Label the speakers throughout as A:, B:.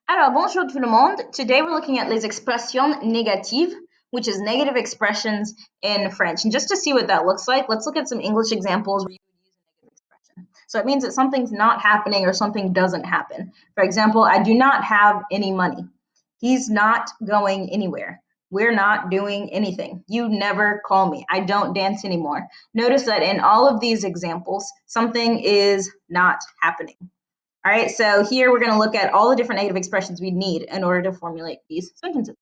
A: Alors, bonjour tout le monde. Today we're looking at les expressions négatives, which is negative expressions in French. And just to see what that looks like, let's look at some English examples where you would use a negative expression. So it means that something's not happening or something doesn't happen. For example, I do not have any money. He's not going anywhere. We're not doing anything. You never call me. I don't dance anymore. Notice that in all of these examples, something is not happening. All right, so here we're going to look at all the different negative expressions we need in order to formulate these sentences.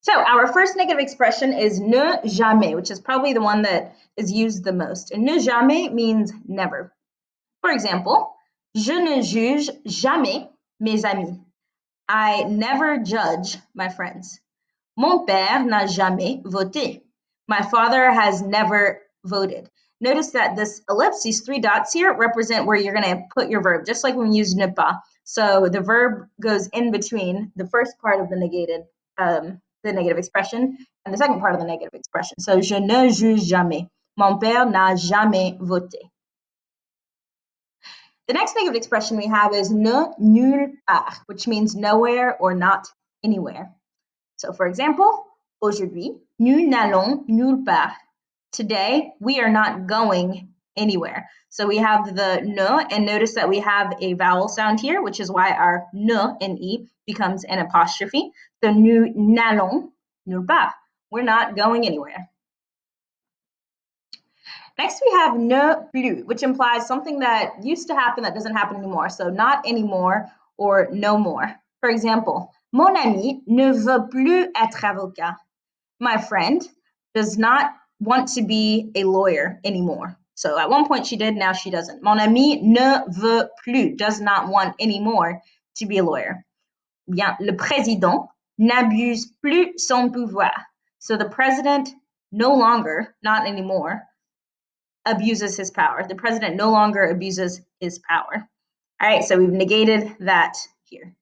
A: So our first negative expression is ne jamais, which is probably the one that is used the most. And ne jamais means never. For example, je ne juge jamais mes amis. I never judge my friends. Mon père n'a jamais voté. My father has never voted. Notice that this ellipse, these three dots here, represent where you're going to put your verb, just like when we use ne pas. So the verb goes in between the first part of the negative expression and the second part of the negative expression. So je ne juge jamais. Mon père n'a jamais voté. The next negative expression we have is ne nulle part, which means nowhere or not anywhere. So for example, aujourd'hui, nous n'allons nulle part. Today, we are not going anywhere. So we have the ne, and notice that we have a vowel sound here, which is why our ne, N-E, becomes an apostrophe. So nous n'allons nulle part. We're not going anywhere. Next, we have ne plus, which implies something that used to happen that doesn't happen anymore. So not anymore or no more. For example, mon ami ne veut plus être avocat. My friend does not want to be a lawyer anymore. So at one point she did, now she doesn't. Mon ami ne veut plus, does not want anymore to be a lawyer. Bien, le président n'abuse plus son pouvoir. So the president no longer, not anymore, abuses his power. The president no longer abuses his power. All right, so we've negated that here.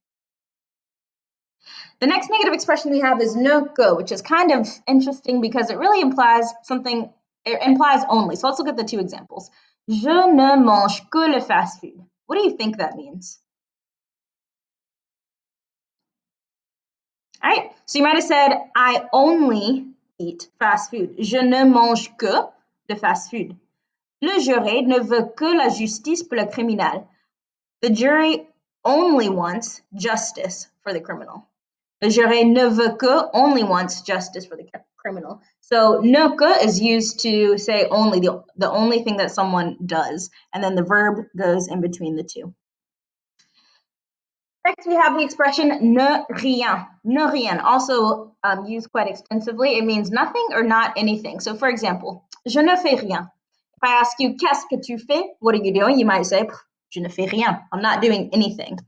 A: The next negative expression we have is ne que, which is kind of interesting because it really implies something, it implies only. So let's look at the two examples. Je ne mange que le fast food. What do you think that means? All right, so you might have said, I only eat fast food. Je ne mange que le fast food. Le jury ne veut que la justice pour le criminel. The jury only wants justice for the criminal. Le jury ne veut que, only wants justice for the criminal. So ne que is used to say only, the only thing that someone does, and then the verb goes in between the two. Next, we have the expression ne rien. Ne rien, also used quite extensively. It means nothing or not anything. So for example, je ne fais rien. If I ask you, qu'est-ce que tu fais? What are you doing? You might say, je ne fais rien. I'm not doing anything.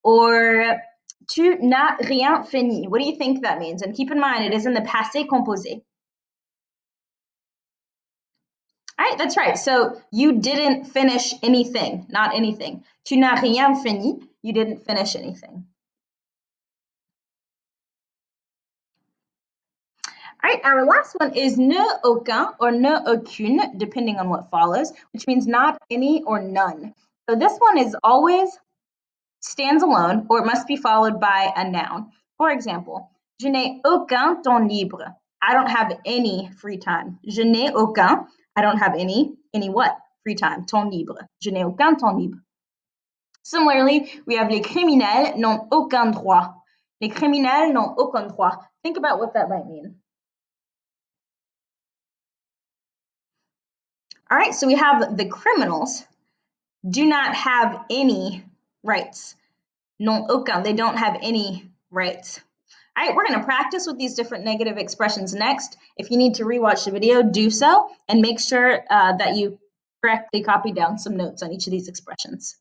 A: Or tu n'as rien fini. What do you think that means? And keep in mind, it is in the passé composé. All right, that's right. So you didn't finish anything, not anything. Tu n'as rien fini. You didn't finish anything. All right, our last one is ne aucun or ne aucune, depending on what follows, which means not any or none. So this one is always stands alone, or it must be followed by a noun. For example, je n'ai aucun temps libre. I don't have any free time. Je n'ai aucun. I don't have any what? Free time. Temps libre. Je n'ai aucun temps libre. Similarly, we have les criminels n'ont aucun droit. Les criminels n'ont aucun droit. Think about what that might mean. All right, so we have the criminals do not have any rights. Non aucun, they don't have any rights. All right, we're going to practice with these different negative expressions next. If you need to rewatch the video, do so, and make sure that you correctly copy down some notes on each of these expressions.